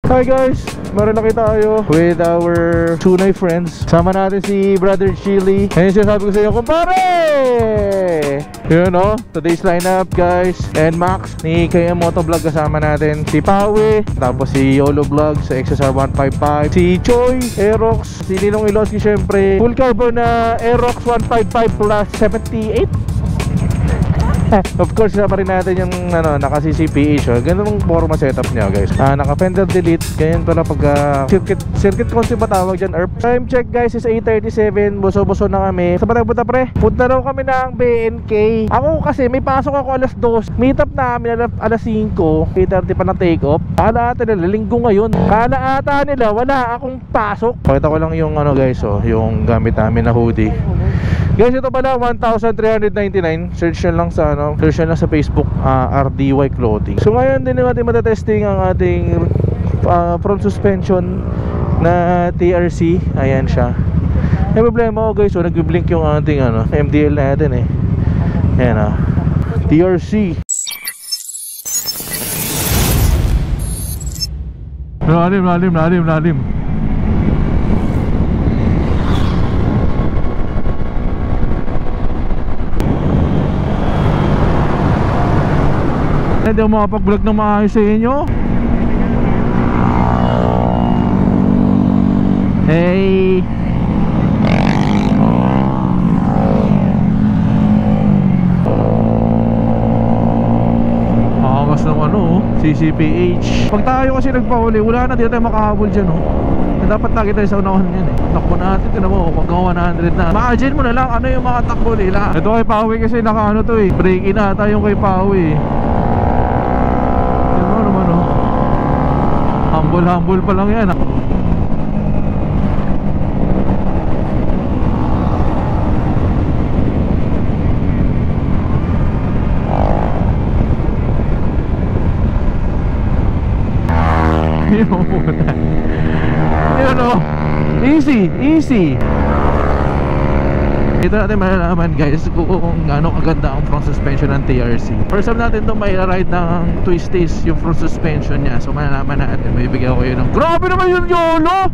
Hi guys, meron na tayo with our tunay friends. Sama natin si Brother Chili. Ngayon sinasabi ko sa iyo, kumpare! Yun o, today's lineup guys. And Max ni KM Motovlog kasama natin. Si Pawe, tapos si YOLO Vlog sa XSR 155. Si Choi, Aerox, si Ninong Iloski syempre. Full carbon na Aerox 155 plus 78. Of course, pa rin natin yung naka CCPH. Ganun ang forma setup niya guys. Naka fender delete. Ganyan pala pag circuit console ba tawag dyan? Time check guys is 8:37. Buso-buso na kami. Sa punta pre? Punta raw kami ng BNK. Ako kasi may pasok ako alas 2. Meet up namin alas 5. 8:30 pa na take off. Kala ata nila linggo ngayon. Kala ata nila wala akong pasok. Pakita ko lang yung guys, yung gamit namin na hoodie. Guys, ito pala 1,399. Search nyo lang sa search nyo lang sa Facebook, RDY Clothing. So ngayon din natin matatesting ang ating front suspension na TRC. Ayan siya. May problema ko guys, nag-blink yung ating MDL natin Ayan TRC. Lalim. Hindi ako makapag-vlog ng maayos sa inyo. Hey. Akas ng CCPH. Pag tayo kasi nagpahuli, wala na, di tayo makahabol dyan dapat lagi tayo sa unahan yan Takbo natin, tinan mo, pag 100 na. Imagine mo na lang ano yung mga takbo nila. Ito kay Pawi kasi naka break-in ata yung kay Pawi. Humble pa lang yan Easy. Ito natin malalaman guys kung gaano kaganda ang front suspension ng TRC. First time natin ito may ride ng twisties yung front suspension niya. So malalaman natin, may bigyan ko yun ng grabe naman yung YOLO!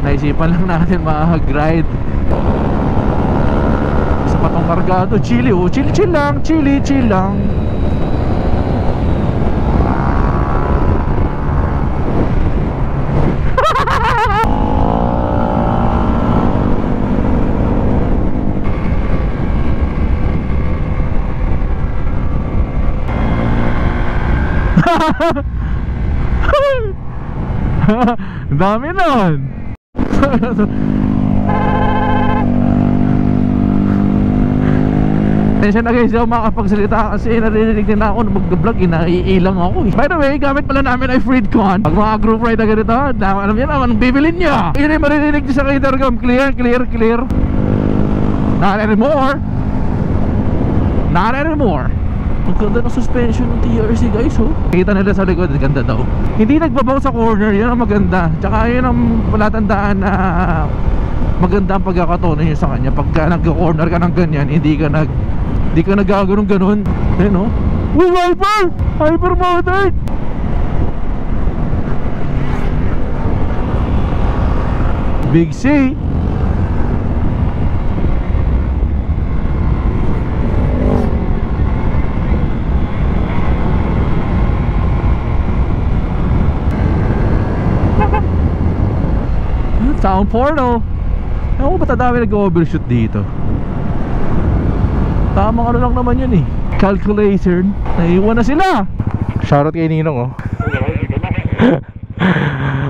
Naisipan lang natin mag-ride sa patong kargado. Chill lang. Dami nun. Tensya na guys, ako makapagsalita kasi narinig din ako na mag-vlog, naiilang ako By the way, gamit pala namin ay Freedcon. Pag mga group ride na ganito, alam niyo naman, bibilin nyo. Yun ay marinig nyo sa intercom, clear. Not anymore. Ang ganda ng suspension ng TRC guys Kita nila sa likod, ganda daw. Hindi nagbabaw sa corner, yun ang maganda. Tsaka yun ang palatandaan na maganda ang pagkakatono nyo sa kanya. Pagka nag-corner ka ng ganyan, hindi ka nagaganon-ganon. Ayun Uy, Hyper motor! Big C. Sound porno. Ewan ko ba't dami nag-overshoot dito. Tamang lang naman yun calculation. Naiwan na sila. Shoutout kay Ninong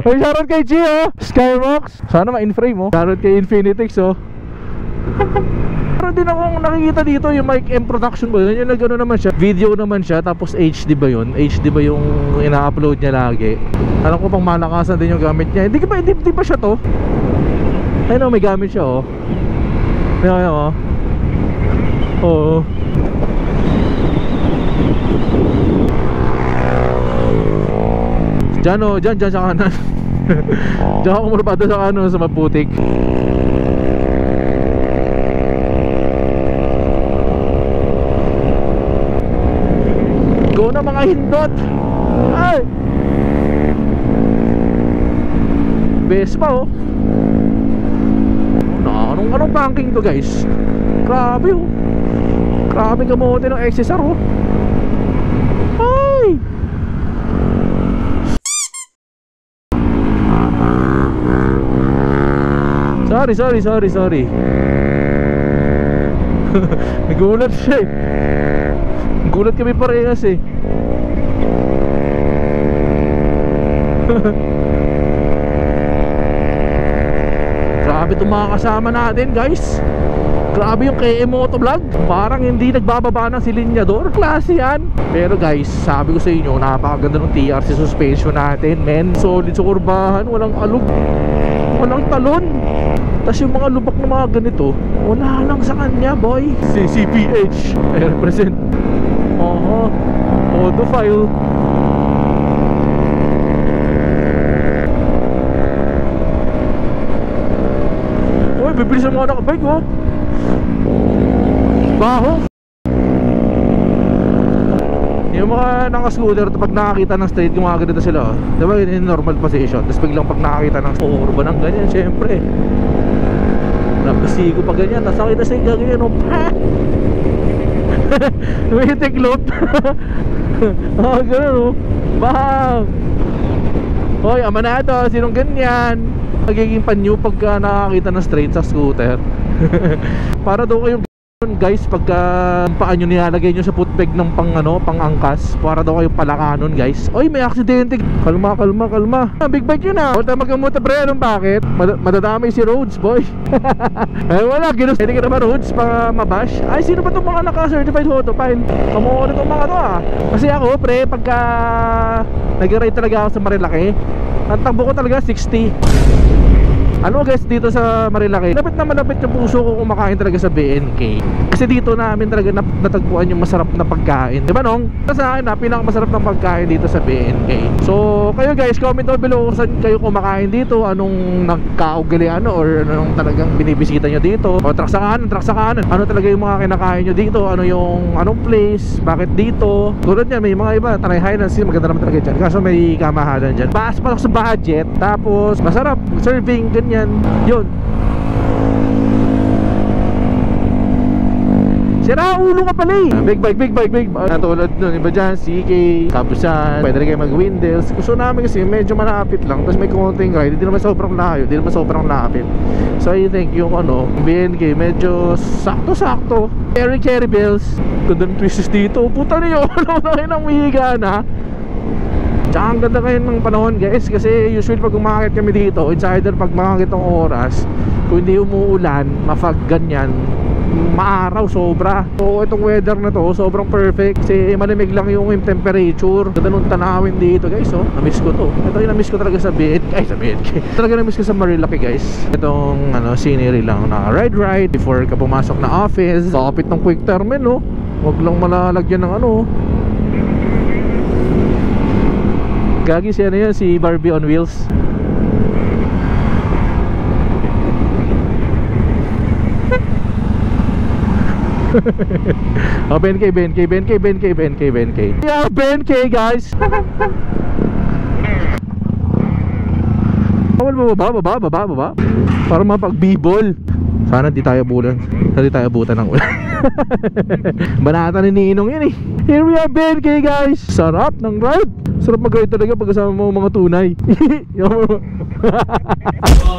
Uy, shoutout kay G Skyrox. Sana ma-in-frame Shoutout kay Infinitix Meron din akong nakikita dito yung mic M production ba yun? Yung nag-ano naman siya, video naman siya, tapos HD ba yun? HD ba yung ina-upload niya lagi? Alam ko pang malakasan din yung gamit niya. Hindi pa siya to. Ayun may gamit siya Ayun Oo. Diyan sa kanan. Diyan ako murupado sa kanan sa maputik. nakahindot. Ay! Vespa oh. Anong banking to guys? Grabe oh. Grabe kamote ng XSR oh. Ay! Sorry. Nagulat siya eh. Nagulat kami parehas eh. Grabe itong mga kasama natin guys. Grabe yung KM Motovlog. Parang hindi nagbababa ng silinyador. Klase yan. Pero guys, sabi ko sa inyo, napakaganda ng TRC suspension natin, men. Solid sa kurbahan, walang alog, walang talon. Tapos yung mga lubak na mga ganito, wala lang sa kanya boy. CCPH I represent. Auto file. Uy, bibilis ang mga nakabike oh. Baho. Yung mga naka-scooter, pag nakakita ng straight, yung mga ganito sila oh. Diba yun yung normal position. Tapos biglang pag nakakita ng urban ng ganyan, syempre napasigo pa ganyan. Tapos nakita siya ganyan oh. May tiklop. Ganun oh. Bang. Hoy, amanado, sinong ganyan? Magiging panyo pagka nakakita ng straight sa scooter. Para daw kayong guys, pagka paan nyo nilalagay nyo sa footpeg ng pang-angkas, para daw kayo palakanon guys. Oy, may aksidente. Kalma. Big bike yun ah. Huwag tayo magkamuta pre, anong bakit? Madadamay si Rhodes boy. Eh wala, ginusin ka naman Rhodes para mabash. Ay, sino ba itong mga naka-certified photo file? Kamuha itong mga to ah. Kasi ako pre, pagka nag-ride talaga ako sa Marilaki, ang takbo ko talaga 60. Ano guys, dito sa Marilaki, lapit na malapit yung puso ko kumakain talaga sa BNK. Kasi dito namin talaga natagpuan yung masarap na pagkain. Diba nong? Sa akin na, pinakamasarap na pagkain dito sa BNK. So, kayo guys, comment down below kung saan kayo kumakain dito. Anong nagkaugalian or anong talagang binibisita nyo dito. O trak sa kanan. Ano talaga yung mga kinakain nyo dito. Ano yung, anong place, bakit dito. Tulad yan, may mga iba, Tanay Highlands, maganda naman talaga dyan. Kaso may kamahalan dyan. Baas pa sa budget, tapos masarap, serving, ganyan. Yun. Sira ulo ka pala eh. Big bike. Natulad nun, iba dyan, CK, Kabusan, pwede rin kayo mag-Windels. Gusto namin kasi medyo malapit lang. Tapos may konting ride, hindi naman sobrang layo, hindi naman sobrang lapit. So I think yung BNK medyo sakto-sakto. Cherry bells. Ganda ng twists dito. Puta niyo, ano na kayo nang mihiga na. Tsaka ang ganda kayo ng panahon guys. Kasi usually pag umakit kami dito, it's either pag makakit ng oras, kung hindi umuulan, mafag ganyan, maaraw sobra. So itong weather na to sobrang perfect. Kasi malamig lang yung temperature. Ganda nung tanawin dito guys oh. Namiss ko to. Ito yung namiss ko talaga sa BNK. Ay sa BNK. Talaga namiss ko sa Marilaki guys. Itong scenery lang na ride before ka pumasok na office. Kapit ng quick terminal oh. Huwag lang malalagyan ng Gagi si yan, si Barbie on wheels. Oh, BNK. Yeah, BNK guys. Baba. Para mapag-b-ball. Sana di tayo abutan ng ulan. Banata ni Ninong yun eh. Here we are BNK guys. Sarap ng ride. Sarap mag-ride talaga pag kasama mo mga tunay.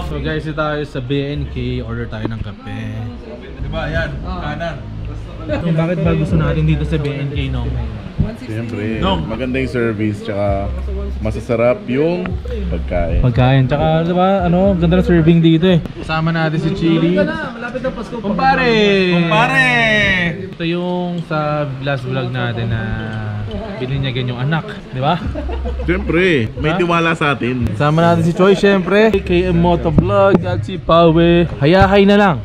So guys, ito tayo sa BNK. Order tayo ng kape. Diba yan, kanan. So, bakit ba gusto natin dito sa BNK no? Siyempre, maganda yung service, tsaka masasarap yung pagkain, tsaka diba, ganda ng serving dito eh. Kasama natin si Chili. Malapit na Pasko. Kumpare! Ito yung sa last vlog natin na bininyagan yung anak, di ba? Siyempre, may tiwala sa atin. Kasama natin si Choi, siyempre. KM Motovlog at si Pawe. Hayahay na lang.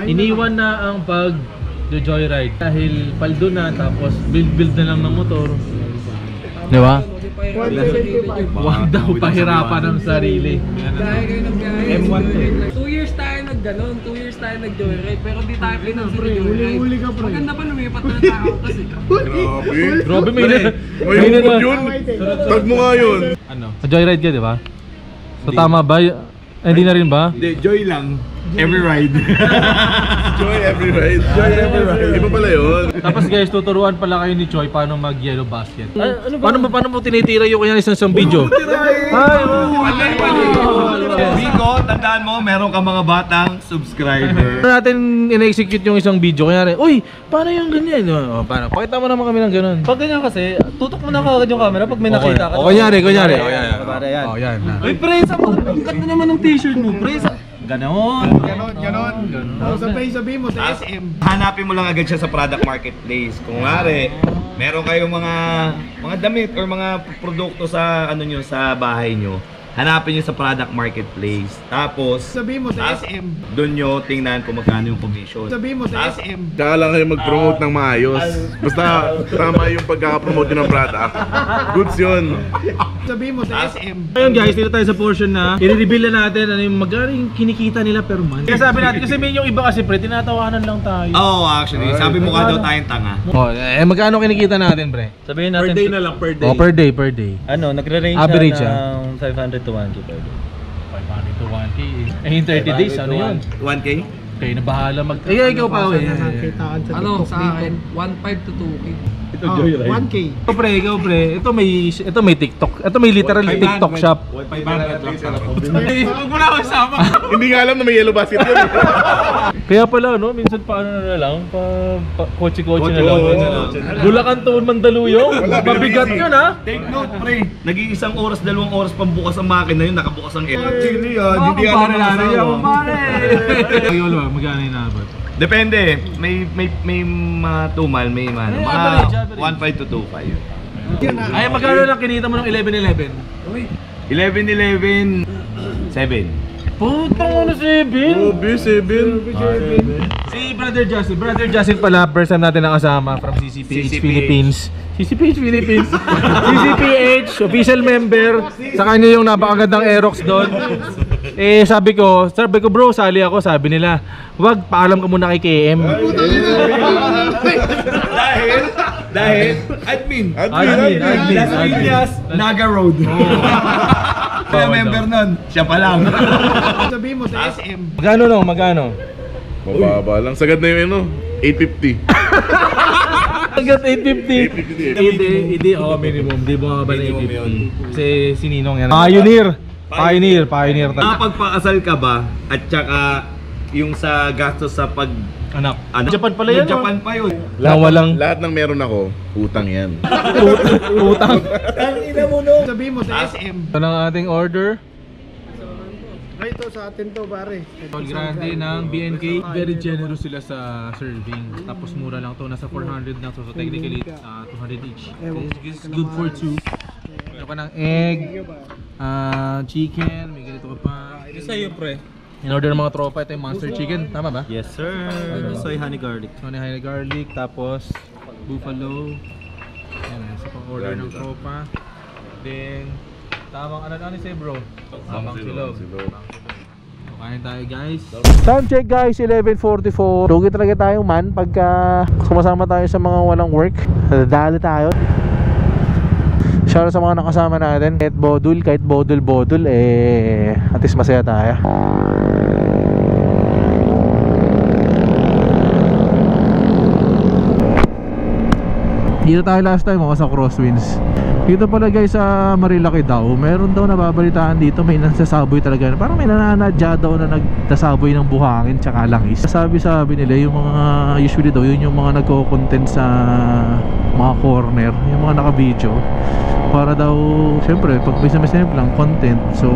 Iniwan na ang joyride dahil paldo na, tapos build na lang ng motor, di ba? Huwag daw pahirapan ng sarili. Dahil kayo nag-gaya. M1 2 years tayo nag-ganon, 2 years tayo nag-joyride. Pero di tayo pinansin yung joyride. Maganda pa lumipat na tao kasi. Grabe, may May humot yun. Tag mo nga yun. Ano? Joyride ka, di ba? So tama ba? Hindi na rin ba? Hindi, joy lang. Every ride. Joy every ride. Joy every ride. Iba pala yun. Tapos guys, tuturuan pala kayo ni Choi paano mag-yellow basket. Paano mo tinitira yung kanya isang video? Rico, tandaan mo, meron ka mga batang subscriber. Paano natin in-execute yung isang video? Kaya rin, uy, paano yung ganyan? Paano? Pakita mo naman kami ng ganun. Pag ganyan kasi, tutok mo na kagad yung camera pag may nakita ka. O, kunyari. Para yan. O, yan. Uy, pre, sa mga ganda naman ng t-shirt mo, pre. Ganon. Sabihin mo sa SM. Hanapin mo lang agad siya sa product marketplace. Kung ngari, meron kayong mga damit or mga produkto sa ano nyo, sa bahay nyo. Hanapin nyo sa product marketplace. Tapos, sabihin mo sa SM. Doon nyo tingnan kung magkano yung commission. Sabihin mo sa SM. Kaya lang kayo mag-promote ng maayos. Basta tama yung pagkakapromote ng product. Goods yun. Sabihin mo sa SM. Ngayon guys, dito tayo sa portion na i-reveal na natin ano yung magkano yung kinikita nila per month. Kaya sabi natin, kasi may yung iba kasi pre, tinatawanan lang tayo. Oo, actually. Sabi mo nga daw tayong tanga. Oh, magkano kinikita natin pre? Sabihin natin, per day na lang, per day. Oh, per day. Ano, nagre-range Average, siya ng 500 to 1K per day. 500 to 1K. In 30 days, ano yun? 1K? Kayo na bahala mag... ikaw pa Ano sa akin, 1.5 to 2K. Ito joyride. 1K. Ikaw pre, ito may TikTok. Ito may literal TikTok shop. 500 lang sa Huwag mo na ako isama. Hindi nga alam na may yellow basket yun. Kaya pala no, minsan paano na lang, kotse-kotse na lang. Bulacan to Mandaluyong. Mabigat yun ha. Take note, pre. Nag-iisang oras, 2 oras pambukas ang makina yun, nakabukas ang air. Chili Hindi ka na magkano yung nabot? Depende. May mga tumal, may mga average. 1.5 to 2.5. Ay, magkano lang kinita mo ng 11-11? 11-11, 7. Putang ano 7? Grabe, 7. Si Brother Justin pala, first time natin nakasama from CCPH Philippines. CCPH Philippines. CCPH, official member. Sa kanya yung napakagandang Aerox doon. Sabi ko bro, sali ako. Sabi nila, wag, paalam ka muna kay KM. Dahil admin. Las Piñas, Naga Road. Kaya member nun, siya pa lang. Sabihin mo sa SM. Magkano? Mababa lang. Sagad na yung ano, 850. Agad 850. Hindi, minimum. Hindi mo ba na 850? Kasi sininong yan. Pioneer talaga. Nakapagpakasal ka ba? At saka yung sa gastos sa pag... Anak. Japan pala yan. Japan pa yun. Lahat ng meron ako, utang yan. Utang. Ang ina mo no. Sabihin mo sa SM. Ito ang ating order. Ito sa atin to, pare. Tol Grande ng BNK. Very generous sila sa serving. Tapos mura lang to, nasa 400 na to. So technically 200 each. This is good for 2. Ito ka ng egg, chicken, may ganito ka pa. Ito sa'yo, pre. In order ng mga tropa, ito yung monster chicken. Tama ba? Yes, sir. Soy honey garlic. Honey garlic, tapos buffalo. Yan, isa pang order ng tropa. Then, tamang ano sa'yo bro? Tamang silog. Kain tayo guys. Sound check guys, 11:44. Lugi talaga tayo man pagka sumasama tayo sa mga walang work. Dali tayo. Shoutout sa mga nakasama natin. Kahit bodul at least masaya tayo. Dito tayo last time sa Crosswinds. Dito pala guys sa Marilaki daw, meron daw nababalitaan dito, may nagsasaboy talaga. Parang may nananadya daw na nagtasaboy ng buhangin tsaka langis. Sabi nila yung mga, usually daw yun yung mga nagko-content sa mga corner, yung mga naka-video. Para daw, syempre, pag may lang content. So,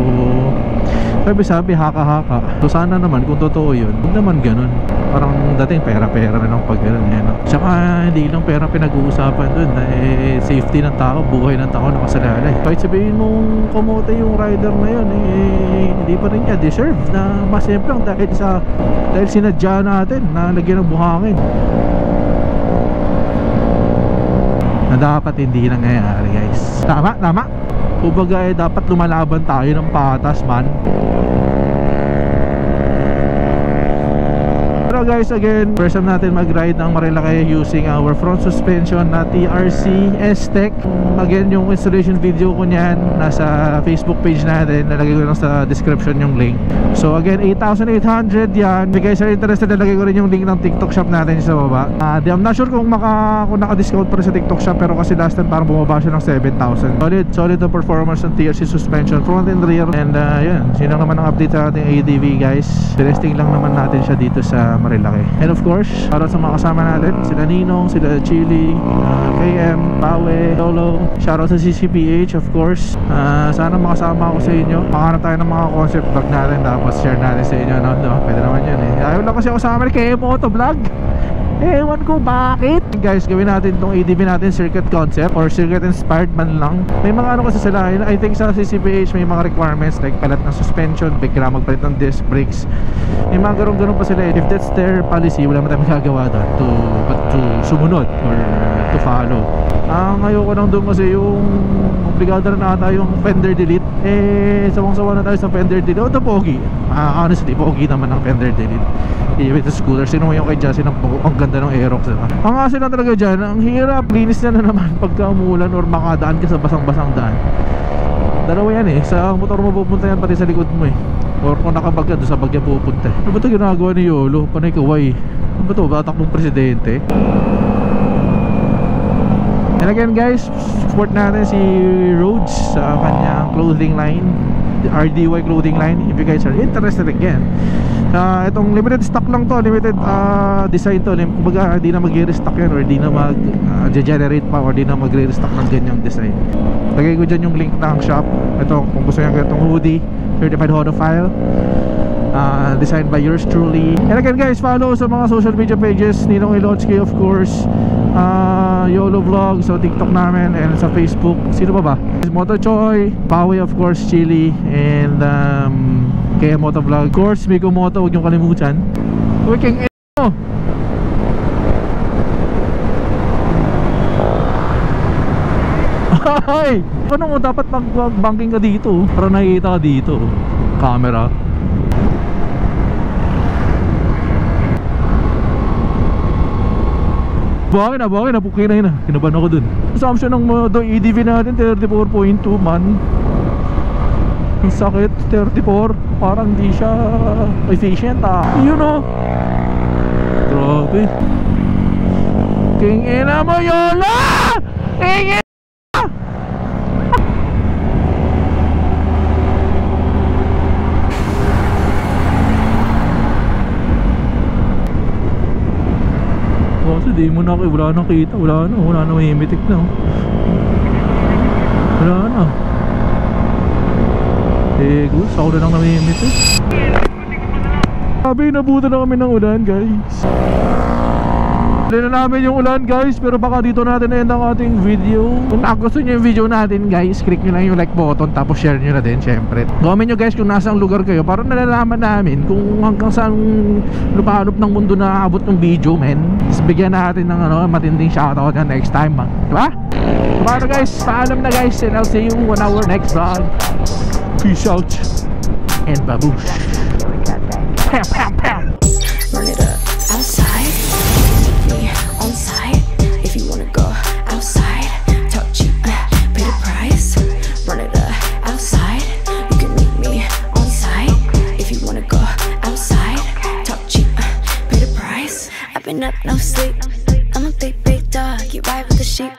sabi haka-haka. So sana naman kung totoo yun, huwag naman ganun. Parang dating pera-pera na lang pag ganun yan. Tsaka hindi lang pera pinag-uusapan dun. Safety ng tao, buhay ng tao nakasalalay. Kahit sabihin mong kamote yung rider na yun, hindi pa rin niya deserve na mas simple lang dahil sinadya natin na lagyan ng buhangin. Na dapat hindi nangyayari guys. Tama? Kumbaga dapat lumalaban tayo ng patas man. Pero guys, again, first time natin mag-ride ng Marilaki using our front suspension na TRC S-Tech. Again, yung installation video ko niyan nasa Facebook page natin. Nalagay ko lang sa description yung link. So again, 8,800 yan. If you guys are interested, nalagay ko rin yung link ng TikTok shop natin sa baba. I'm not sure kung naka-discount pa rin sa TikTok shop, pero kasi last time parang bumaba siya ng 7,000. Solid the performance ng TRC suspension, front and rear. And yun, yun lang naman ang update sa ating ADV guys. Testing lang naman natin siya dito sa Marilaki. And of course, para sa mga kasama natin, sila Ninong, sila Chili, KM, Pawe, Lolo. Shoutout sa CCPH of course. Sana makasama ako sa inyo. Makahanap tayo ng mga concept vlog natin, tapos share natin sa inyo, no? Pwede naman yun eh. Ayaw lang kasi ako sa amin kay Motovlog. Ewan ko bakit. Guys, gawin natin itong ADV natin circuit concept or circuit inspired man lang. May mga ano kasi sila, I think sa CCPH may mga requirements like palit ng suspension, bigla magpalit ng disc brakes. May mga ganun pa sila. If that's their policy, wala naman tayong magagawa doon to sumunod or to follow. Ang ayoko lang doon kasi yung obligado na ata yung fender delete. Sawang-sawa na tayo sa fender delete. Ito pogi. Honestly, pogi naman ang fender delete. Even the scooter, sino mo yung kay Justin ang ganda ng Aerox, diba? Ang kasi lang talaga dyan, ang hirap, linis na naman pagka umulan or makadaan ka sa basang-basang daan. Dalawa yan eh, sa motor mo pupunta yan pati sa likod mo eh. Or kung nakabag ka, doon sa bagya pupunta. Ano ba ito ginagawa ni Yolo? Panay kaway. Ano ba ito? Batakbong presidente? And again guys, support natin si Rhodes sa kanyang clothing line, RDY clothing line, if you guys are interested again. Itong limited stock lang to, limited design to. Kumbaga hindi na mag-restock yan or hindi na mag-generate pa or hindi na mag-restock ng ganyang design. Lagay ko dyan yung link ng shop. Ito, kung gusto nyo itong hoodie, certified Hodophile, designed by yours truly. And again guys, follow sa mga social media pages, Ninong Ilocski of course, YOLO Vlog sa TikTok namin, and sa Facebook. Sino pa ba? Motochoy, Pawe of course, Chili, and kaya Motovlog. Of course, Miko Moto, huwag niyong kalimutan. Wiking mo! Ay! Paano mo dapat mag-banking ka dito? Para nakikita ka dito. Camera. Bakit na, pukina yun na. Kinaban ako dun. Assumption ng modo EDV natin, 34.2 man. Ang sakit, 34. Parang di siya efficient You know. Grabe. King ina mo, Yola! King ina! Kasi di mo na, wala na kita, wala na mahimitik na. Wala na. Gusto ako na lang namimitik. Sabi, nabutan na kami ng ulan guys. Dali na namin yung ulan guys, pero baka dito natin na-end ang ating video. Kung gusto nyo yung video natin guys, click nyo lang yung like button, tapos share nyo na din syempre. Comment nyo guys kung nasang lugar kayo, para nalalaman namin kung hanggang saan lupa-lup ng mundo na abot ng video men. Tapos bigyan natin ng matinding shoutout na next time diba? Paano guys, paalam na guys, and I'll see you on our next vlog. Peace out and baboosh. Pam pam pam. Run it up outside, meet me on site. If you wanna go outside, talk cheap, pay the price. Run it up outside, you can meet me on site. If you wanna go outside, talk cheap, pay the price. I've been up no sleep, I'm a big dog, you ride with the sheep.